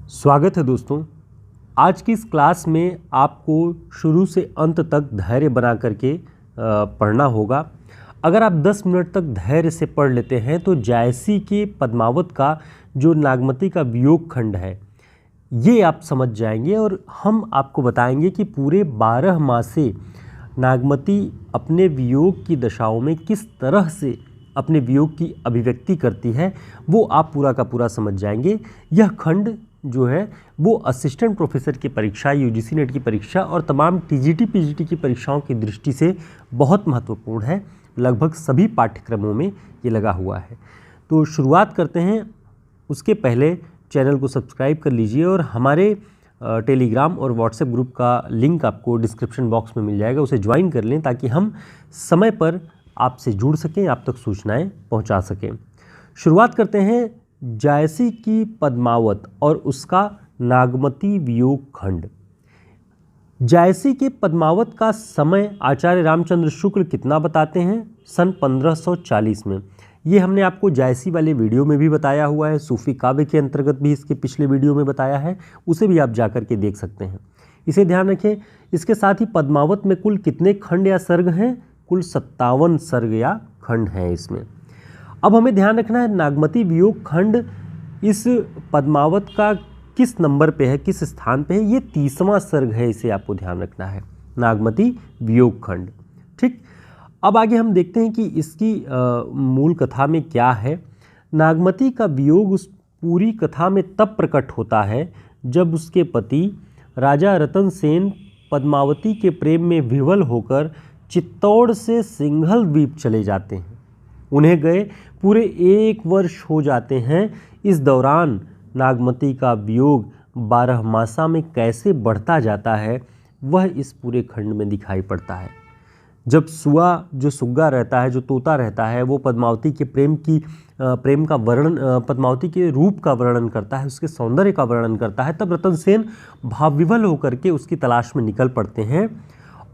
स्वागत है दोस्तों। आज की इस क्लास में आपको शुरू से अंत तक धैर्य बना करके पढ़ना होगा। अगर आप 10 मिनट तक धैर्य से पढ़ लेते हैं तो जायसी के पद्मावत का जो नागमती का वियोग खंड है ये आप समझ जाएंगे और हम आपको बताएंगे कि पूरे 12 माह से नागमती अपने वियोग की दशाओं में किस तरह से अपने वियोग की अभिव्यक्ति करती है, वो आप पूरा का पूरा समझ जाएंगे। यह खंड जो है वो असिस्टेंट प्रोफेसर की परीक्षा, यूजीसी नेट की परीक्षा और तमाम टीजीटी पीजीटी की परीक्षाओं की दृष्टि से बहुत महत्वपूर्ण है। लगभग सभी पाठ्यक्रमों में ये लगा हुआ है। तो शुरुआत करते हैं। उसके पहले चैनल को सब्सक्राइब कर लीजिए और हमारे टेलीग्राम और व्हाट्सएप ग्रुप का लिंक आपको डिस्क्रिप्शन बॉक्स में मिल जाएगा, उसे ज्वाइन कर लें ताकि हम समय पर आपसे जुड़ सकें, आप तक सूचनाएं पहुंचा सकें। शुरुआत करते हैं जायसी की पद्मावत और उसका नागमती वियोग खंड। जायसी के पद्मावत का समय आचार्य रामचंद्र शुक्ल कितना बताते हैं? सन 1540 में। ये हमने आपको जायसी वाले वीडियो में भी बताया हुआ है, सूफी काव्य के अंतर्गत भी इसके पिछले वीडियो में बताया है, उसे भी आप जाकर के देख सकते हैं। इसे ध्यान रखें। इसके साथ ही पद्मावत में कुल कितने खंड या सर्ग हैं? कुल 57 सर्ग या खंड हैं इसमें। अब हमें ध्यान रखना है नागमती वियोग खंड इस पद्मावत का किस नंबर पे है, किस स्थान पे है। ये 30वां सर्ग है, इसे आपको ध्यान रखना है, नागमती वियोग खंड। ठीक, अब आगे हम देखते हैं कि इसकी मूल कथा में क्या है। नागमती का वियोग उस पूरी कथा में तब प्रकट होता है जब उसके पति राजा रतन सेन पद्मावती के प्रेम में विह्वल होकर चित्तौड़ से सिंघल द्वीप चले जाते हैं। उन्हें गए पूरे 1 वर्ष हो जाते हैं। इस दौरान नागमती का वियोग 12 मासा में कैसे बढ़ता जाता है वह इस पूरे खंड में दिखाई पड़ता है। जब सुआ जो सुग्गा रहता है, जो तोता रहता है, वो पद्मावती के प्रेम का वर्णन, पद्मावती के रूप का वर्णन करता है, उसके सौंदर्य का वर्णन करता है, तब रतन सेन भावविवल होकर के उसकी तलाश में निकल पड़ते हैं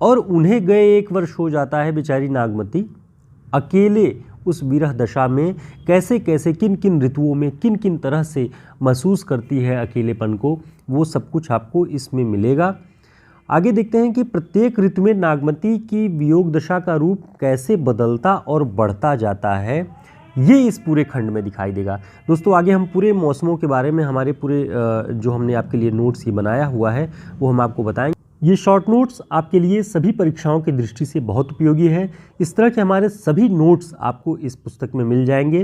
और उन्हें गए 1 वर्ष हो जाता है। बेचारी नागमती अकेले उस विरह दशा में कैसे कैसे किन किन ऋतुओं में किन किन तरह से महसूस करती है अकेलेपन को, वो सब कुछ आपको इसमें मिलेगा। आगे देखते हैं कि प्रत्येक ऋतु में नागमती की वियोग दशा का रूप कैसे बदलता और बढ़ता जाता है, ये इस पूरे खंड में दिखाई देगा। दोस्तों आगे हम पूरे मौसमों के बारे में हमारे पूरे जो हमने आपके लिए नोट्स ये बनाया हुआ है वो हम आपको बताएंगे। ये शॉर्ट नोट्स आपके लिए सभी परीक्षाओं की दृष्टि से बहुत उपयोगी है। इस तरह के हमारे सभी नोट्स आपको इस पुस्तक में मिल जाएंगे।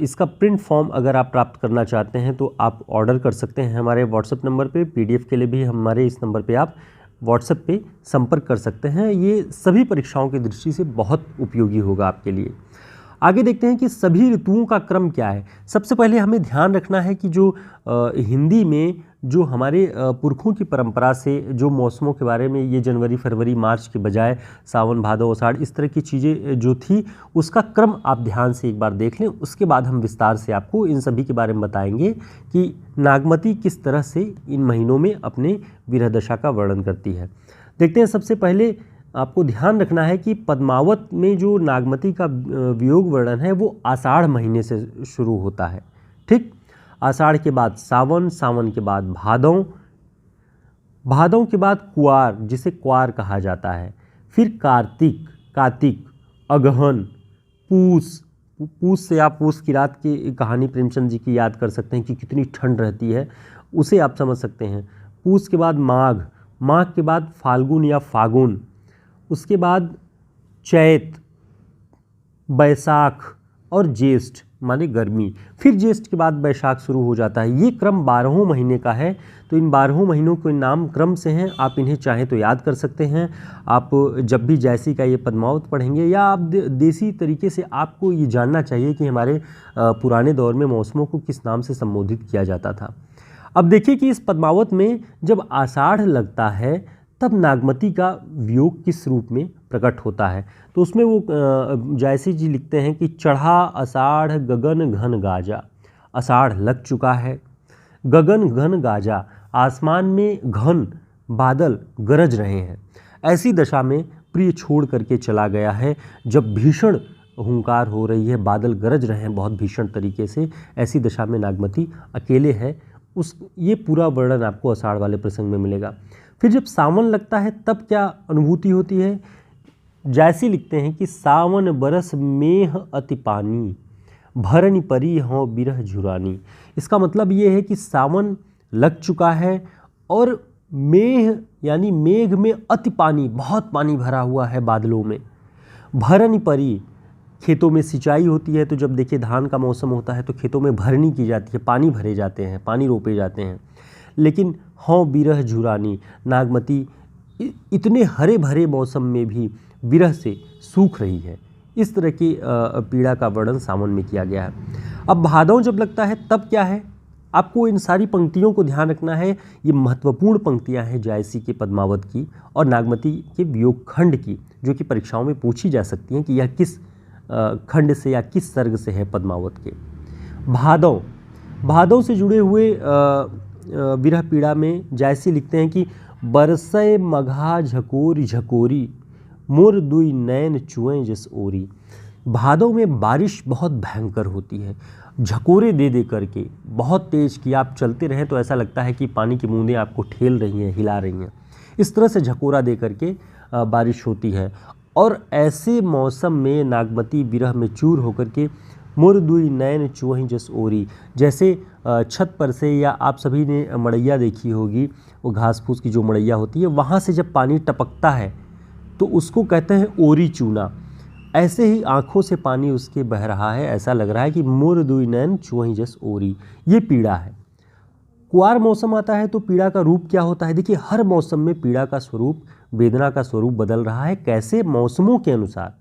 इसका प्रिंट फॉर्म अगर आप प्राप्त करना चाहते हैं तो आप ऑर्डर कर सकते हैं हमारे व्हाट्सएप नंबर पे। पीडीएफ के लिए भी हमारे इस नंबर पे आप व्हाट्सएप पे संपर्क कर सकते हैं। ये सभी परीक्षाओं की दृष्टि से बहुत उपयोगी होगा आपके लिए। आगे देखते हैं कि सभी ऋतुओं का क्रम क्या है। सबसे पहले हमें ध्यान रखना है कि जो हिंदी में जो हमारे पुरखों की परंपरा से जो मौसमों के बारे में ये जनवरी फरवरी मार्च के बजाय सावन भादो आषाढ़ इस तरह की चीज़ें जो थी उसका क्रम आप ध्यान से एक बार देख लें। उसके बाद हम विस्तार से आपको इन सभी के बारे में बताएंगे कि नागमती किस तरह से इन महीनों में अपने विरह दशा का वर्णन करती है। देखते हैं। सबसे पहले आपको ध्यान रखना है कि पद्मावत में जो नागमती का वियोग वर्णन है वो आषाढ़ महीने से शुरू होता है। ठीक, आषाढ़ के बाद सावन, सावन के बाद भादों, भादों के बाद कुआर जिसे क्वार कहा जाता है, फिर कार्तिक, कातिक, अगहन, पूस। पूस से आप पूस की रात की कहानी प्रेमचंद जी की याद कर सकते हैं कि कितनी ठंड रहती है, उसे आप समझ सकते हैं। पूस के बाद माघ, माघ के बाद फाल्गुन या फागुन, उसके बाद चैत, बैसाख और ज्येष्ठ माने गर्मी, फिर ज्येष्ठ के बाद बैसाख शुरू हो जाता है। ये क्रम 12 महीने का है। तो इन 12 महीनों के नाम क्रम से हैं, आप इन्हें चाहें तो याद कर सकते हैं। आप जब भी जायसी का ये पद्मावत पढ़ेंगे या आप देसी तरीके से आपको ये जानना चाहिए कि हमारे पुराने दौर में मौसमों को किस नाम से संबोधित किया जाता था। अब देखिए कि इस पद्मावत में जब आषाढ़ लगता है तब नागमती का वियोग किस रूप में प्रकट होता है। तो उसमें वो जायसी जी लिखते हैं कि चढ़ा आषाढ़ गगन घन गाजा। आषाढ़ लग चुका है, गगन घन गाजा, आसमान में घन बादल गरज रहे हैं। ऐसी दशा में प्रिय छोड़ करके चला गया है। जब भीषण हुंकार हो रही है, बादल गरज रहे हैं बहुत भीषण तरीके से, ऐसी दशा में नागमती अकेले है उस ये पूरा वर्णन आपको आषाढ़ वाले प्रसंग में मिलेगा। फिर जब सावन लगता है तब क्या अनुभूति होती है? जायसी लिखते हैं कि सावन बरस मेह अति पानी, भरनी परी हों बिरह झुरानी। इसका मतलब ये है कि सावन लग चुका है और मेह यानी मेघ में अति पानी, बहुत पानी भरा हुआ है बादलों में। भरनी परी, खेतों में सिंचाई होती है, तो जब देखिए धान का मौसम होता है तो खेतों में भरनी की जाती है, पानी भरे जाते हैं, पानी रोपे जाते हैं। लेकिन हों बिरह झुरानी, नागमती इतने हरे भरे मौसम में भी विरह से सूख रही है। इस तरह की पीड़ा का वर्णन सावन में किया गया है। अब भादव जब लगता है तब क्या है? आपको इन सारी पंक्तियों को ध्यान रखना है। ये महत्वपूर्ण पंक्तियां हैं जायसी के पद्मावत की और नागमती के वियोग खंड की, जो कि परीक्षाओं में पूछी जा सकती हैं कि यह किस खंड से या किस सर्ग से है पद्मावत के। भादव, भादव से जुड़े हुए विरह पीड़ा में जायसी लिखते हैं कि बरसय मघा झकोरी झकोरी, मोर दुई नैन चुएं जस ओरी। भादव में बारिश बहुत भयंकर होती है, झकोरे दे दे करके, बहुत तेज कि आप चलते रहें तो ऐसा लगता है कि पानी की बूंदें आपको ठेल रही हैं, हिला रही हैं। इस तरह से झकोरा दे करके बारिश होती है। और ऐसे मौसम में नागमती विरह में चूर होकर के मोर दुई नैन चुवहीं जस ओरी, जैसे छत पर से, या आप सभी ने मड़ैया देखी होगी, वो घास फूस की जो मड़ैया होती है, वहाँ से जब पानी टपकता है तो उसको कहते हैं ओरी चूना। ऐसे ही आँखों से पानी उसके बह रहा है, ऐसा लग रहा है कि मोर दुई नैन चुवहीं जस ओरी। ये पीड़ा है। कुआर मौसम आता है तो पीड़ा का रूप क्या होता है? देखिए, हर मौसम में पीड़ा का स्वरूप, वेदना का स्वरूप बदल रहा है। कैसे? मौसमों के अनुसार।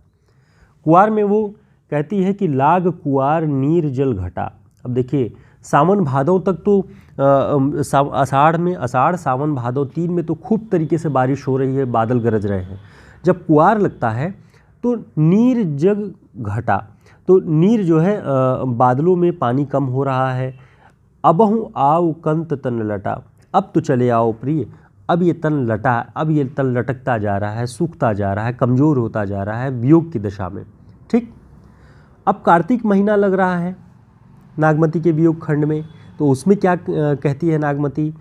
कुआर में वो कहती है कि लाग कुआर नीर जल घटा। अब देखिए, सावन भादव तक तो आषाढ़ सावन भादव 3 में तो खूब तरीके से बारिश हो रही है, बादल गरज रहे हैं। जब कुआर लगता है तो नीर जग घटा, तो नीर जो है बादलों में पानी कम हो रहा है। अबहु आओ कंत तन लटा, अब तो चले आओ प्रिय, अब ये तन लटा, अब ये तन लटकता जा रहा है, सूखता जा रहा है, कमज़ोर होता जा रहा है वियोग की दशा में। ठीक, अब कार्तिक महीना लग रहा है नागमती के वियोग खंड में, तो उसमें क्या कहती है नागमती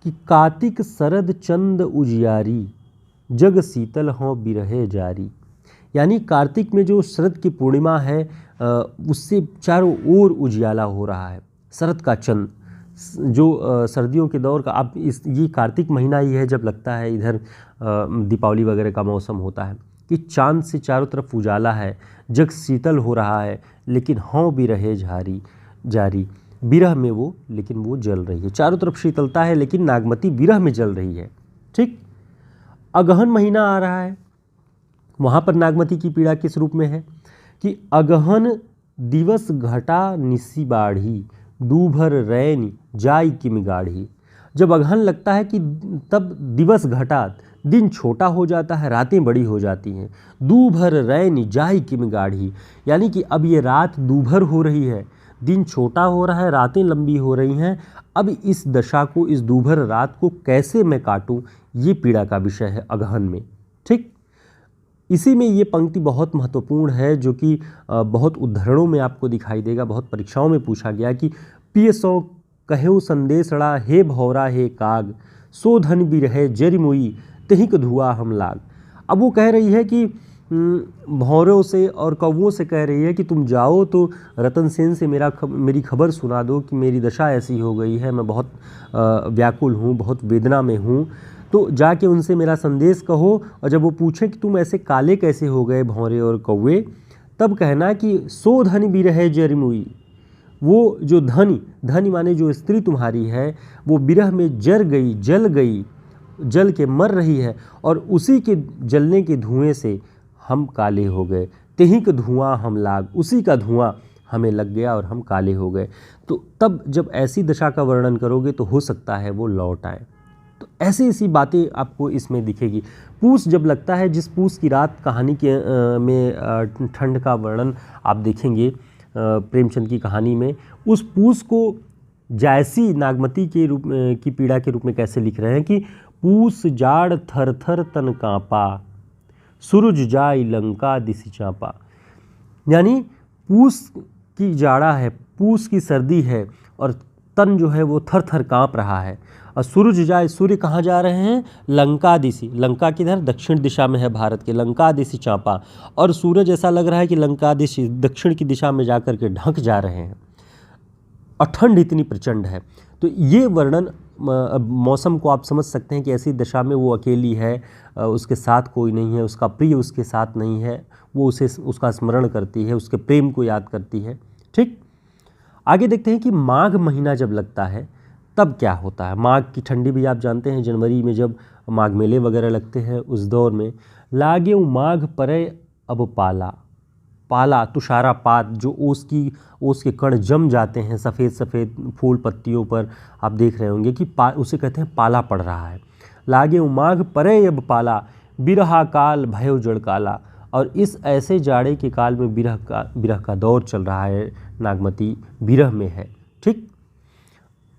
कि कार्तिक शरद चंद उजियारी, जग शीतल हों बिरहे जारी। यानी कार्तिक में जो शरद की पूर्णिमा है उससे चारों ओर उजियाला हो रहा है। शरद का चंद जो सर्दियों के दौर का, अब ये कार्तिक महीना ही है जब लगता है इधर दीपावली वगैरह का मौसम होता है कि चांद से चारों तरफ उजाला है, जग शीतल हो रहा है, लेकिन हों बिरहे जारी, विरह में वो, लेकिन वो जल रही है। चारों तरफ शीतलता है लेकिन नागमती विरह में जल रही है। ठीक, अगहन महीना आ रहा है, वहाँ पर नागमती की पीड़ा किस रूप में है कि अगहन दिवस घटा निसी बाढ़ी, दूभर रैन जाई किम गाढ़ी। जब अगहन लगता है कि तब दिवस घटा, दिन छोटा हो जाता है, रातें बड़ी हो जाती हैं। दूभर रैन जाई किम गाढ़ी, यानी कि अब ये रात दूभर हो रही है, दिन छोटा हो रहा है, रातें लंबी हो रही हैं। अब इस दशा को, इस दूभर रात को कैसे मैं काटूं, ये पीड़ा का विषय है अगहन में। ठीक, इसी में ये पंक्ति बहुत महत्वपूर्ण है, जो कि बहुत उद्धरणों में आपको दिखाई देगा, बहुत परीक्षाओं में पूछा गया कि पिय सौ कहेउ संदेशड़ा, हे भौरा हे काग, सो धन बिरहे जरिमुई, तहिक धुआ हम लाग। अब वो कह रही है कि भौरों से और कौवों से कह रही है कि तुम जाओ तो रतन सेन से मेरी खबर सुना दो कि मेरी दशा ऐसी हो गई है, मैं बहुत व्याकुल हूँ, बहुत वेदना में हूँ, तो जाके उनसे मेरा संदेश कहो। और जब वो पूछें कि तुम ऐसे काले कैसे हो गए भौरे और कौवे, तब कहना कि सो धन बिरहे जरिमुई, वो जो धनी माने जो स्त्री तुम्हारी है वो विरह में जर गई, जल गई, जल के मर रही है, और उसी के जलने के धुएं से हम काले हो गए। तेहिक धुआं हम लाग, उसी का धुआं हमें लग गया और हम काले हो गए। तो तब जब ऐसी दशा का वर्णन करोगे तो हो सकता है वो लौट आए। तो ऐसी बातें आपको इसमें दिखेगी। पूस जब लगता है, जिस पूस की रात कहानी के में ठंड का वर्णन आप देखेंगे प्रेमचंद की कहानी में, उस पूस को जायसी नागमती के रूप की पीड़ा के रूप में कैसे लिख रहे हैं कि पूस जाड़ थर थर तन कांपा, सूरज जाई लंका दिसी चांपा। यानी पूस की जाड़ा है, पूस की सर्दी है, और तन जो है वो थर थर काँप रहा है। और सूरज जाए, सूर्य कहाँ जा रहे हैं? लंका दिशी, लंका किधर? दक्षिण दिशा में है भारत के, लंका दिशी चाँपा। और सूरज ऐसा लग रहा है कि लंका दिशी दक्षिण की दिशा में जाकर के ढंक जा रहे हैं, और ठंड इतनी प्रचंड है। तो ये वर्णन मौसम को आप समझ सकते हैं कि ऐसी दशा में वो अकेली है, उसके साथ कोई नहीं है, उसका प्रिय उसके साथ नहीं है, वो उसे उसका स्मरण करती है, उसके प्रेम को याद करती है। ठीक, आगे देखते हैं कि माघ महीना जब लगता है तब क्या होता है। माघ की ठंडी भी आप जानते हैं, जनवरी में जब माघ मेले वगैरह लगते हैं उस दौर में। लागे माघ परे अब पाला, पाला तुषारापात, जो ओस के कण जम जाते हैं सफ़ेद सफ़ेद फूल पत्तियों पर, आप देख रहे होंगे कि उसे कहते हैं पाला पड़ रहा है। लागे माघ परे अब पाला, बिरहा काल भयो जड़ काला। और इस ऐसे जाड़े के काल में बिरह का दौर चल रहा है, नागमती बिरह में है। ठीक,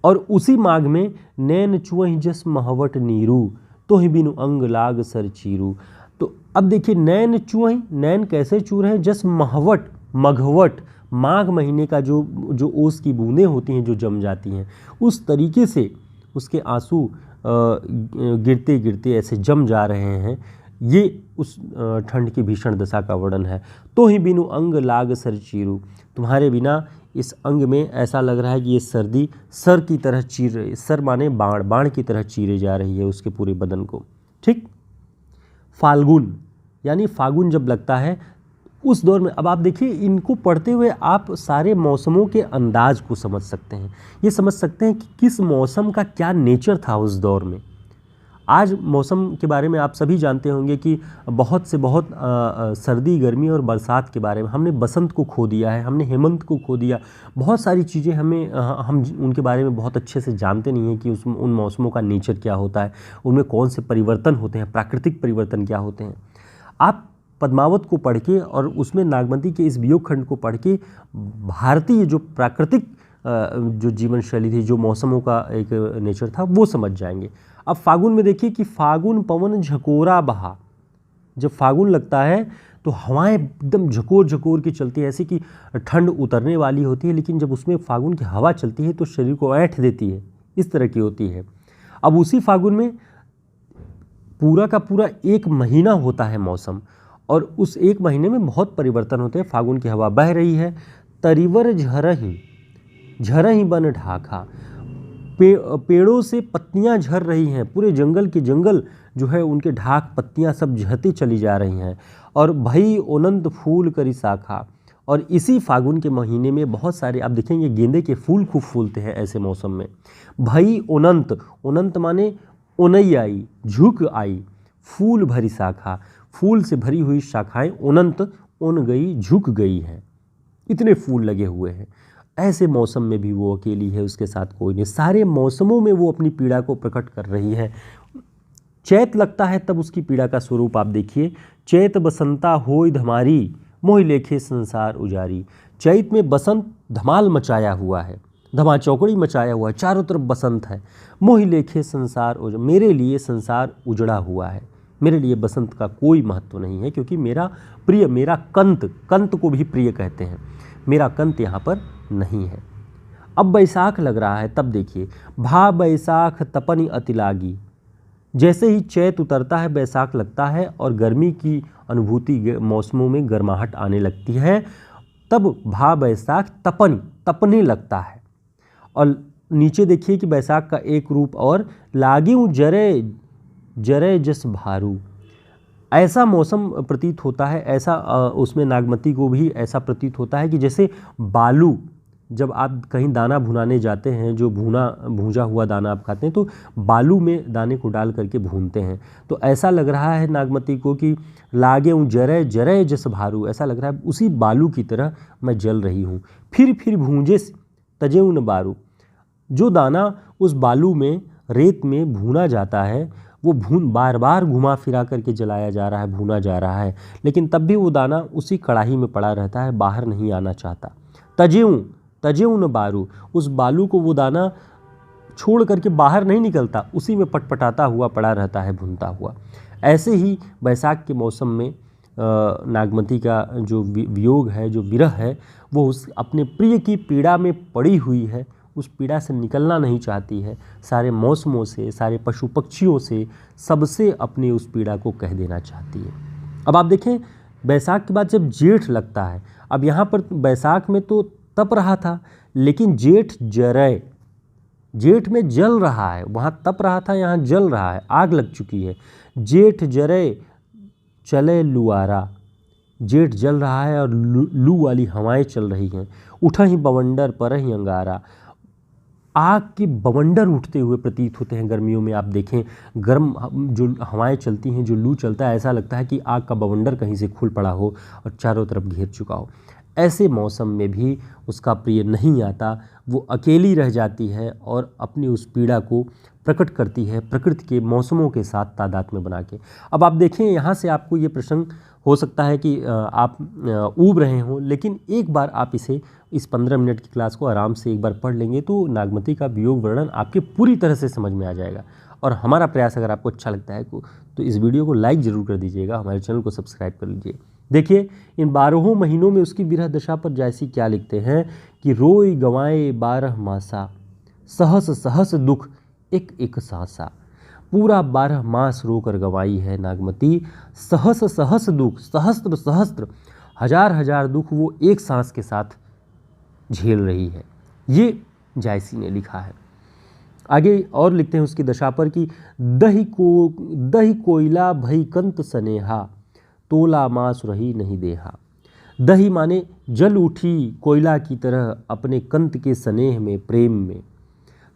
और उसी माघ में नैन चुअहि जस महवट नीरू, तोहि बिनु अंग लाग सर चीरू। तो अब देखिए, नैन चुअहि, नैन कैसे चू रहे हैं? जस महवट, मघवट, माघ महीने का जो ओस की बूंदें होती हैं जो जम जाती हैं, उस तरीके से उसके आंसू गिरते गिरते ऐसे जम जा रहे हैं। ये उस ठंड की भीषण दशा का वर्णन है। तो ही बिनु अंग लाग सर चीरू, तुम्हारे बिना इस अंग में ऐसा लग रहा है कि ये सर्दी सर की तरह चीर रही, सर माने बाण, बाण की तरह चीरे जा रही है उसके पूरे बदन को। ठीक, फाल्गुन यानी फागुन जब लगता है उस दौर में, अब आप देखिए इनको पढ़ते हुए आप सारे मौसमों के अंदाज को समझ सकते हैं, ये समझ सकते हैं कि किस मौसम का क्या नेचर था उस दौर में। आज मौसम के बारे में आप सभी जानते होंगे कि बहुत से बहुत सर्दी, गर्मी और बरसात के बारे में हमने बसंत को खो दिया है, हमने हेमंत को खो दिया, बहुत सारी चीज़ें हम उनके बारे में बहुत अच्छे से जानते नहीं हैं कि उन मौसमों का नेचर क्या होता है, उनमें कौन से परिवर्तन होते हैं, प्राकृतिक परिवर्तन क्या होते हैं। आप पद्मावत को पढ़ के और उसमें नागमती के इस वियोग खंड को पढ़ के भारतीय जो प्राकृतिक जो जीवन शैली थी, जो मौसमों का एक नेचर था, वो समझ जाएंगे। अब फागुन में देखिए कि फागुन पवन झकोरा बहा, जब फागुन लगता है तो हवाएं एकदम झकोर झकोर की चलती है, ऐसी कि ठंड उतरने वाली होती है, लेकिन जब उसमें फागुन की हवा चलती है तो शरीर को ऐंठ देती है, इस तरह की होती है। अब उसी फागुन में पूरा का पूरा एक महीना होता है मौसम, और उस एक महीने में बहुत परिवर्तन होते हैं। फागुन की हवा बह रही है, तरीवर झरही बन ढाका, पेड़ों से पत्तियां झर रही हैं, पूरे जंगल के जंगल जो है उनके ढाक पत्तियां सब झरती चली जा रही हैं। और भई ओनंत फूल करी शाखा, और इसी फागुन के महीने में बहुत सारे आप देखेंगे गेंदे के फूल खूब फूलते हैं ऐसे मौसम में। भई ओनंत, ओनंत माने ओनई आई, झुक आई, फूल भरी शाखा, फूल से भरी हुई शाखाएं ओनंत, ओन गई, झुक गई हैं, इतने फूल लगे हुए हैं। ऐसे मौसम में भी वो अकेली है, उसके साथ कोई नहीं। सारे मौसमों में वो अपनी पीड़ा को प्रकट कर रही है। चैत लगता है तब उसकी पीड़ा का स्वरूप आप देखिए, चैत बसंता होय धमारी, मोहि लेखे संसार उजारी। चैत में बसंत धमाल मचाया हुआ है, धमा चौकड़ी मचाया हुआ है, चारों तरफ बसंत है। मोहि लेखे संसार मेरे लिए संसार उजड़ा हुआ है, मेरे लिए बसंत का कोई महत्व नहीं है, क्योंकि मेरा प्रिय, मेरा कंत, कंत को भी प्रिय कहते हैं, मेरा कंत यहाँ पर नहीं है। अब बैसाख लग रहा है, तब देखिए, भा बैसाख तपनि अति लागी, जैसे ही चैत उतरता है बैसाख लगता है और गर्मी की अनुभूति, मौसमों में गर्माहट आने लगती है, तब भा बैसाख तपनि, तपने लगता है। और नीचे देखिए कि बैसाख का एक रूप और, लागिऊ जरे जरे जस भारू, ऐसा मौसम प्रतीत होता है, ऐसा उसमें नागमती को भी ऐसा प्रतीत होता है कि जैसे बालू, जब आप कहीं दाना भुनाने जाते हैं, जो भूंजा हुआ दाना आप खाते हैं, तो बालू में दाने को डाल करके भूनते हैं, तो ऐसा लग रहा है नागमती को कि लागे जरे जरे जस भारू, ऐसा लग रहा है उसी बालू की तरह मैं जल रही हूँ। फिर भूंजे तजेऊ न बारू, जो दाना उस बालू में, रेत में भूना जाता है, वो बार बार घुमा फिरा करके जलाया जा रहा है, भूना जा रहा है, लेकिन तब भी वो दाना उसी कढ़ाई में पड़ा रहता है, बाहर नहीं आना चाहता। तजेऊ न बारू, उस बालू को वो दाना छोड़ करके बाहर नहीं निकलता, उसी में पटपटाता हुआ पड़ा रहता है, भुनता हुआ। ऐसे ही बैसाख के मौसम में नागमती का जो वियोग है, जो विरह है, वो उस अपने प्रिय की पीड़ा में पड़ी हुई है, उस पीड़ा से निकलना नहीं चाहती है, सारे मौसमों से, सारे पशु पक्षियों से, सबसे अपनी उस पीड़ा को कह देना चाहती है। अब आप देखें, बैसाख के बाद जब जेठ लगता है, अब यहाँ पर बैसाख में तो तप रहा था, लेकिन जेठ जरय, जेठ में जल रहा है, वहाँ तप रहा था, यहाँ जल रहा है, आग लग चुकी है। जेठ जरय चले लुआरा, जेठ जल रहा है और लू वाली हवाएं चल रही हैं। उठा ही बवंडर पर ही अंगारा, आग के बवंडर उठते हुए प्रतीत होते हैं गर्मियों में। आप देखें, गर्म जो हवाएं चलती हैं, जो लू चलता है, ऐसा लगता है कि आग का बवंडर कहीं से खुल पड़ा हो और चारों तरफ घेर चुका हो। ऐसे मौसम में भी उसका प्रिय नहीं आता, वो अकेली रह जाती है और अपनी उस पीड़ा को प्रकट करती है प्रकृति के मौसमों के साथ तादाद में बना के। अब आप देखें, यहाँ से आपको ये प्रश्न हो सकता है कि आप ऊब रहे हों, लेकिन एक बार आप इस 15 मिनट की क्लास को आराम से एक बार पढ़ लेंगे तो नागमती का वियोग वर्णन आपके पूरी तरह से समझ में आ जाएगा। और हमारा प्रयास अगर आपको अच्छा लगता है तो इस वीडियो को लाइक ज़रूर कर दीजिएगा, हमारे चैनल को सब्सक्राइब कर लीजिए। देखिए, इन 12 महीनों में उसकी विरह दशा पर जायसी क्या लिखते हैं कि रोई गवाए 12 मासा, सहस सहस दुख एक एक सासा। पूरा 12 मास रोकर गवाई है नागमती, सहस सहस दुख, सहस्त्र सहस्त्र, हजार हजार दुख वो एक सांस के साथ झेल रही है। ये जायसी ने लिखा है। आगे और लिखते हैं उसकी दशा पर कि दही कोयला भई कंत सनेहा, तोला मास रही नहीं देहा। दही माने जल उठी कोयला की तरह अपने कंत के स्नेह में, प्रेम में।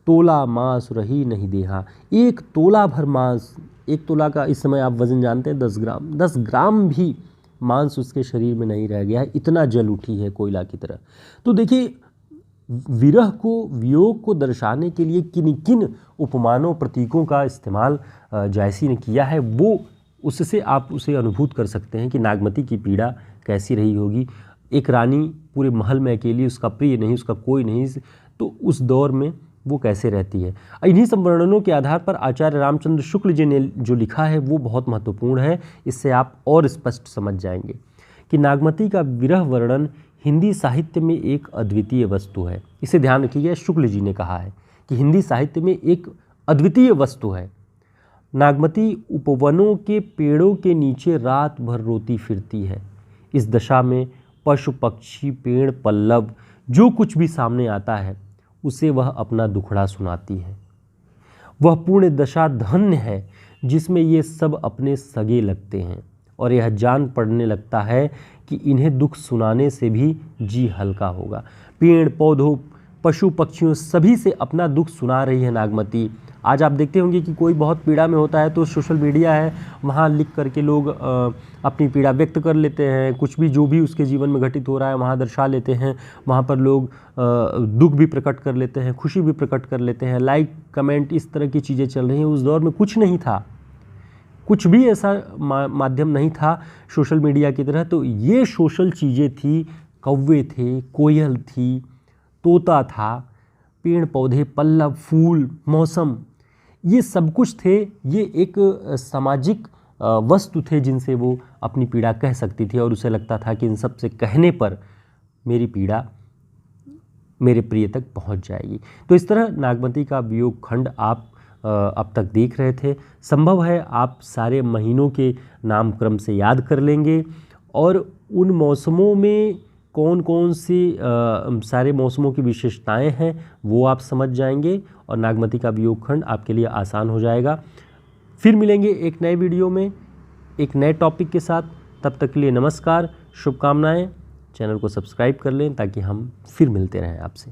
तोला मांस रही नहीं देहा, एक तोला भर मांस, एक तोला का इस समय आप वजन जानते हैं 10 ग्राम, 10 ग्राम भी मांस उसके शरीर में नहीं रह गया है, इतना जल उठी है कोयला की तरह। तो देखिए, विरह को, वियोग को दर्शाने के लिए किन किन उपमानों, प्रतीकों का इस्तेमाल जायसी ने किया है, वो उससे आप उसे अनुभूत कर सकते हैं कि नागमती की पीड़ा कैसी रही होगी। एक रानी पूरे महल में अकेली, उसका प्रिय नहीं, उसका कोई नहीं, तो उस दौर में वो कैसे रहती है। इन्हीं सब वर्णनों के आधार पर आचार्य रामचंद्र शुक्ल जी ने जो लिखा है वो बहुत महत्वपूर्ण है। इससे आप और स्पष्ट समझ जाएंगे कि नागमती का विरह वर्णन हिंदी साहित्य में एक अद्वितीय वस्तु है। इसे ध्यान रखिएगा, शुक्ल जी ने कहा है कि हिंदी साहित्य में एक अद्वितीय वस्तु है। नागमती उपवनों के पेड़ों के नीचे रात भर रोती फिरती है। इस दशा में पशु पक्षी, पेड़, पल्लव, जो कुछ भी सामने आता है उसे वह अपना दुखड़ा सुनाती है। वह पूर्ण दशा धन्य है जिसमें ये सब अपने सगे लगते हैं और यह जान पड़ने लगता है कि इन्हें दुख सुनाने से भी जी हल्का होगा। पेड़ पौधों, पशु पक्षियों, सभी से अपना दुख सुना रही है नागमती। आज आप देखते होंगे कि कोई बहुत पीड़ा में होता है तो सोशल मीडिया है, वहाँ लिख करके लोग अपनी पीड़ा व्यक्त कर लेते हैं। कुछ भी, जो भी उसके जीवन में घटित हो रहा है वहाँ दर्शा लेते हैं। वहाँ पर लोग दुख भी प्रकट कर लेते हैं, खुशी भी प्रकट कर लेते हैं, लाइक कमेंट, इस तरह की चीज़ें चल रही हैं। उस दौर में कुछ नहीं था, कुछ भी ऐसा माध्यम नहीं था सोशल मीडिया की तरह। तो ये सोशल चीज़ें थी, कौवे थे, कोयल थी, तोता था, पेड़ पौधे, पल्लव, फूल, मौसम, ये सब कुछ थे। ये एक सामाजिक वस्तु थे जिनसे वो अपनी पीड़ा कह सकती थी और उसे लगता था कि इन सब से कहने पर मेरी पीड़ा मेरे प्रिय तक पहुंच जाएगी। तो इस तरह नागमती का वियोग खंड आप अब तक देख रहे थे। संभव है आप सारे महीनों के नामक्रम से याद कर लेंगे और उन मौसमों में कौन कौन सी सारे मौसमों की विशेषताएं हैं वो आप समझ जाएंगे और नागमती का वियोग खंड आपके लिए आसान हो जाएगा। फिर मिलेंगे एक नए वीडियो में एक नए टॉपिक के साथ। तब तक के लिए नमस्कार, शुभकामनाएं। चैनल को सब्सक्राइब कर लें ताकि हम फिर मिलते रहें आपसे।